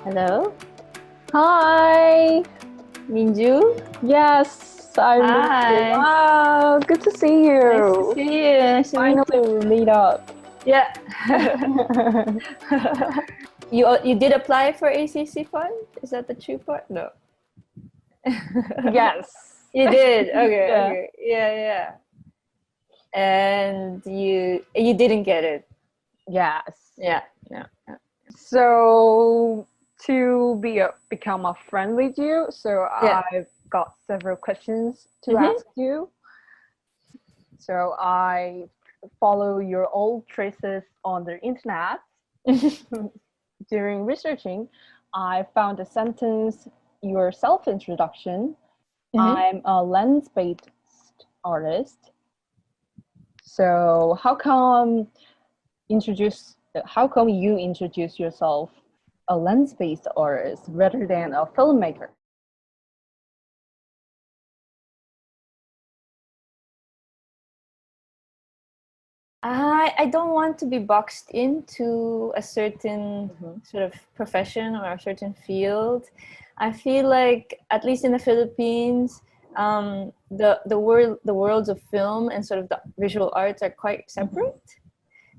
Hello, Hi. Minju. Yes, I'm. Hi. Wow, good to see you. Nice to see you. Nice to meet Finally, you. we meet up. Yeah. You did apply for ACC fund? Is that the true part? No. Yes. You did. Okay. Yeah. Okay. Yeah. And you didn't get it. Yes. Yeah. So to become a friend with you, so Yeah. I've got several questions to ask you. So I follow your old traces on the internet. During researching, I found a sentence, your self-introduction. I'm a lens-based artist. So how come you introduce yourself a lens-based artist rather than a filmmaker? I don't want to be boxed into a certain sort of profession or a certain field. I feel like, at least in the Philippines, the worlds of film and sort of the visual arts are quite separate.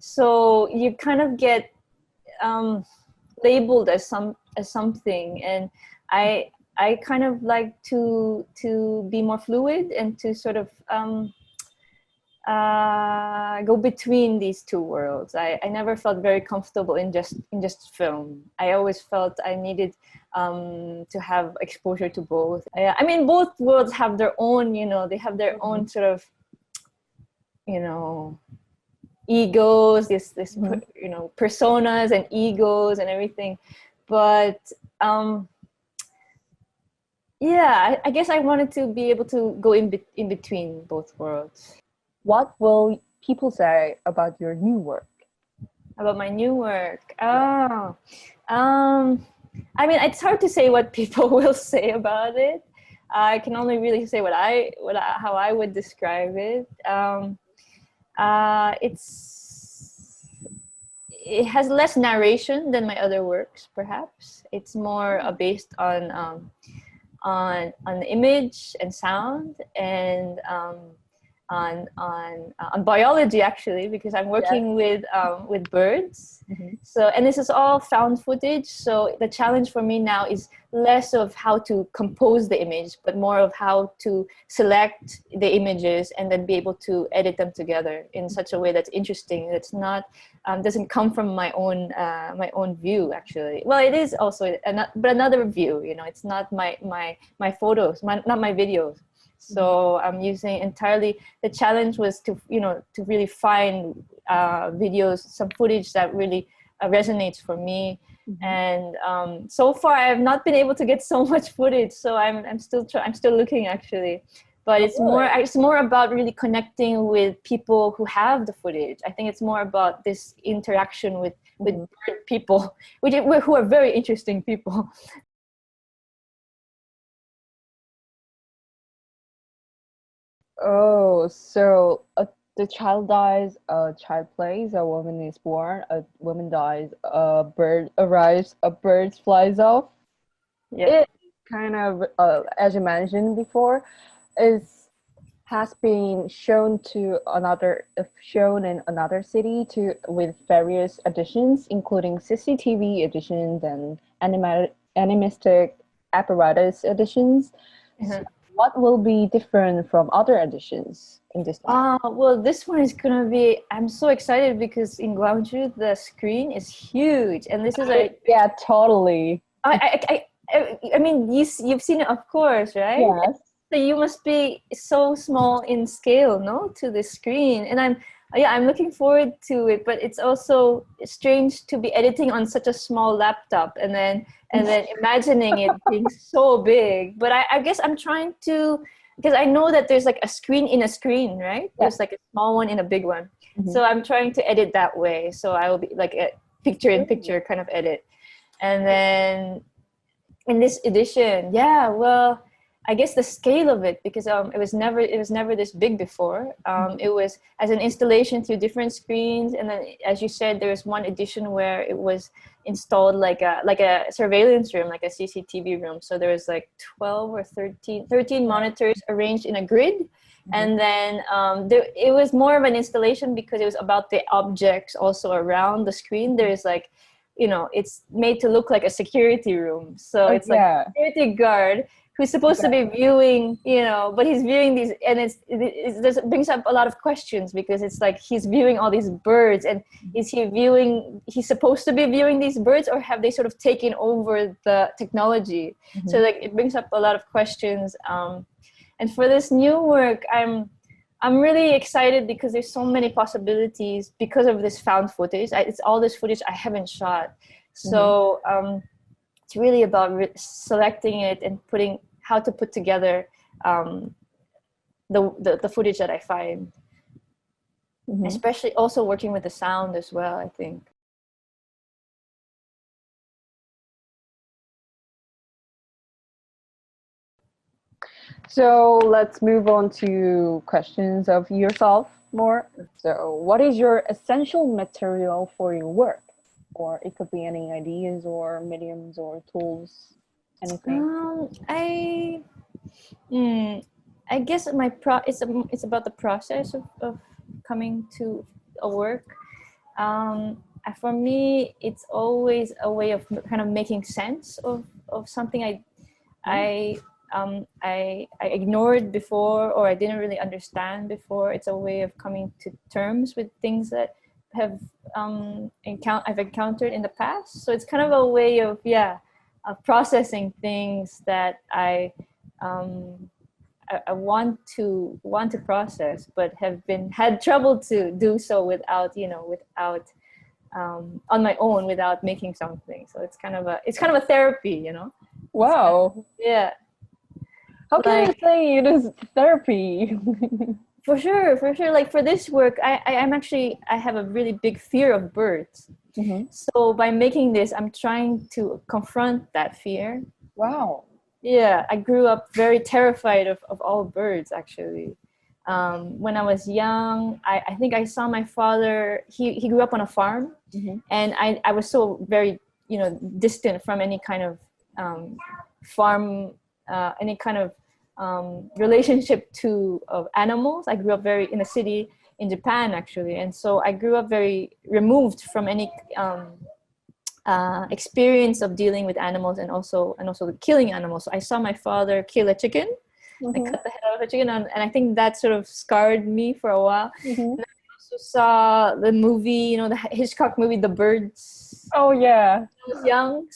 So you kind of get labeled as something, and I kind of like to be more fluid and to sort of go between these two worlds. I never felt very comfortable in just film. I always felt I needed to have exposure to both. I mean, both worlds have their own, they have their own sort of, egos, this personas and egos and everything. But yeah, I guess I wanted to be able to go in between both worlds. What will people say about your new work? About my new work? I mean, it's hard to say what people will say about it. I can only really say how I would describe it. It has less narration than my other works, perhaps. It's more based on image and sound, and on biology, actually, because I'm working with birds. So, and this is all found footage. So the challenge for me now is less of how to compose the image, but more of how to select the images and then be able to edit them together in such a way that's interesting. That's not doesn't come from my own view, actually. Well, it is also but another view. It's not my photos, not my videos. So I'm using entirely, the challenge was to really find videos, some footage that really resonates for me. And so far I have not been able to get so much footage. So I'm still looking, actually. But it's more about really connecting with people who have the footage. I think it's more about this interaction with people, who are very interesting people. Oh, so the child dies, a child plays, a woman is born, a woman dies, a bird arrives, a bird flies off. Yeah. It kind of, as you mentioned before, has been shown in another city with various editions, including CCTV editions and animistic apparatus editions. So what will be different from other editions in this one? Well, this one is gonna be, I'm so excited because in Gwangju the screen is huge, and this is yeah, totally. I mean, you've seen it, of course, right? Yes. So you must be so small in scale, no, to the screen. And I'm looking forward to it, but it's also strange to be editing on such a small laptop and then imagining it being so big. But I guess I'm trying to, because I know that there's like a screen in a screen, right? Yeah. There's like a small one in a big one. So I'm trying to edit that way. So I will be like a picture in picture kind of edit. And then in this edition, yeah, well, I guess the scale of it, because it was never this big before. It was as an installation through different screens, and then, as you said, there was one edition where it was installed like a surveillance room, like a CCTV room. So there was like 12 or 13 monitors arranged in a grid. And then it was more of an installation because it was about the objects also around the screen. There's like, you know, it's made to look like a security room. So it's like a security guard who's supposed to be viewing, you know, but he's viewing these, and it brings up a lot of questions because it's like he's viewing all these birds, and he's supposed to be viewing these birds, or have they sort of taken over the technology? So like it brings up a lot of questions. And for this new work, I'm really excited because there's so many possibilities because of this found footage. It's all this footage I haven't shot. So it's really about selecting it and how to put together the footage that I find. Especially also working with the sound as well, I think. So let's move on to questions of yourself more. So what is your essential material for your work? Or it could be any ideas or mediums or tools, anything. I guess it's about the process of coming to a work. For me, it's always a way of kind of making sense of something I ignored before, or I didn't really understand before. It's a way of coming to terms with things that I've encountered in the past. So it's kind of a way of processing things that I want to process, but had trouble to do so without on my own, without making something. So it's kind of a therapy, you know. Wow. How can you say it is therapy? For sure. Like for this work, I have a really big fear of birds. So by making this, I'm trying to confront that fear. Wow. Yeah, I grew up very terrified of all birds, actually. When I was young, I think I saw my father, he grew up on a farm, and I was so very, distant from any kind of farm, any kind of relationship of animals. I grew up in a city in Japan, actually, and so I grew up very removed from any experience of dealing with animals and also killing animals. So I saw my father kill a chicken. I cut the head off a chicken, and I think that sort of scarred me for a while. And I also saw the movie, the Hitchcock movie, The Birds. Oh yeah. When I was young.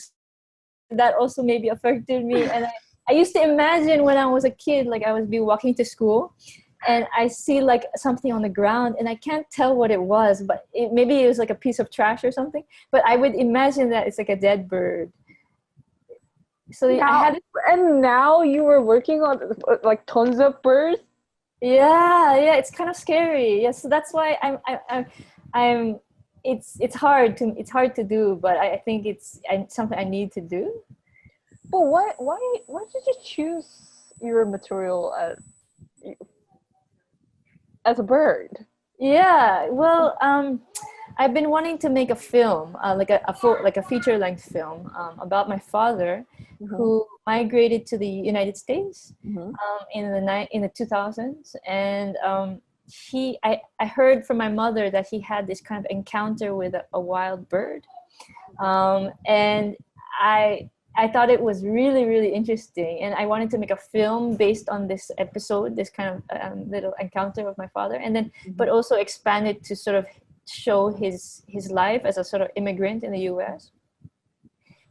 That also maybe affected me, and I used to imagine when I was a kid, like I would be walking to school and I see like something on the ground and I can't tell what it was, but maybe it was like a piece of trash or something, but I would imagine that it's like a dead bird. So and now you were working on like tons of birds? Yeah, it's kind of scary. Yeah, so that's why it's hard to do, but I think it's something I need to do. But why did you choose your material as a bird? Yeah, well, I've been wanting to make a film, like a feature-length film about my father, who migrated to the United States in the 2000s, and I heard from my mother that he had this kind of encounter with a wild bird, and I thought it was really, really interesting, and I wanted to make a film based on this episode, this kind of little encounter with my father, and then but also expand it to sort of show his life as a sort of immigrant in the U.S.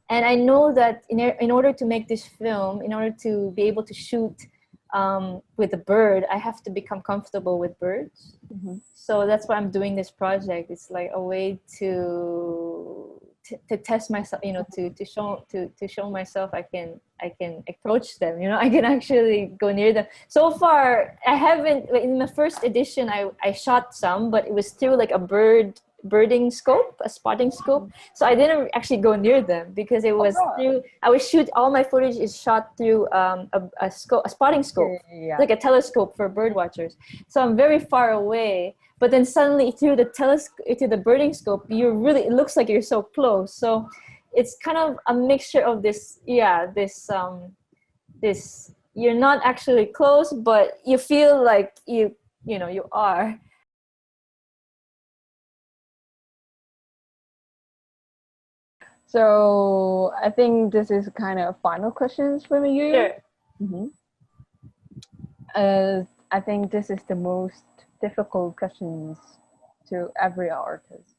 And I know that in order to make this film, in order to be able to shoot with a bird, I have to become comfortable with birds. So that's why I'm doing this project. It's like a way to test myself, to show myself I can approach them. I can actually go near them. So far, I haven't. In the first edition, I shot some, but it was through like a birding scope, a spotting scope. So I didn't actually go near them because it was through. I would shoot all my footage is shot through a spotting scope, like a telescope for bird watchers. So I'm very far away. But then suddenly through the birding scope, it looks like you're so close. So it's kind of a mixture of this, this, you're not actually close, but you feel like you are. So I think this is kind of final questions from you. Sure. I think this is the most difficult questions to every artist.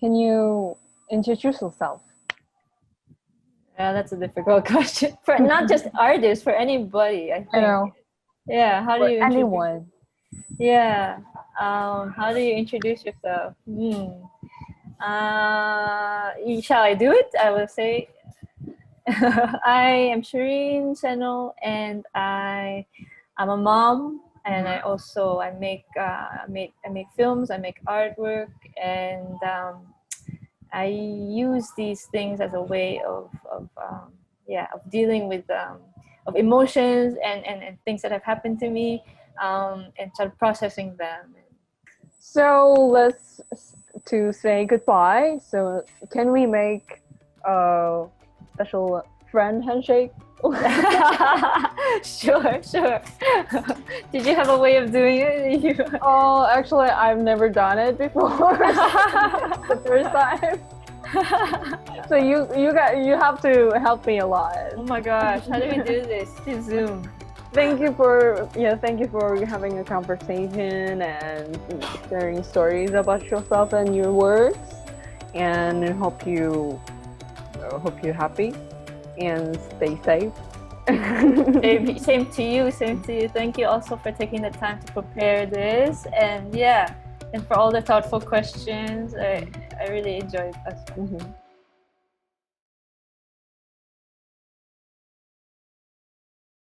Can you introduce yourself? Yeah, that's a difficult question for not just artists, for anybody. I think. I know. Yeah. How do you introduce? Anyone? Yeah. How do you introduce yourself? Shall I do it? I will say, I am Shireen Seno, and I'm a mom, and I make films, I make artwork, and I use these things as a way of dealing with of emotions and things that have happened to me, and start processing them. So let's to say goodbye. So can we make a special friend handshake? Sure. Did you have a way of doing it? Oh, actually, I've never done it before. The first time. So you have to help me a lot. Oh my gosh, how do we do this? Through Zoom. Thank you for having a conversation and sharing stories about yourself and your works. And I hope you're happy and stay safe. Same to you. Thank you also for taking the time to prepare this, and for all the thoughtful questions. I really enjoyed us.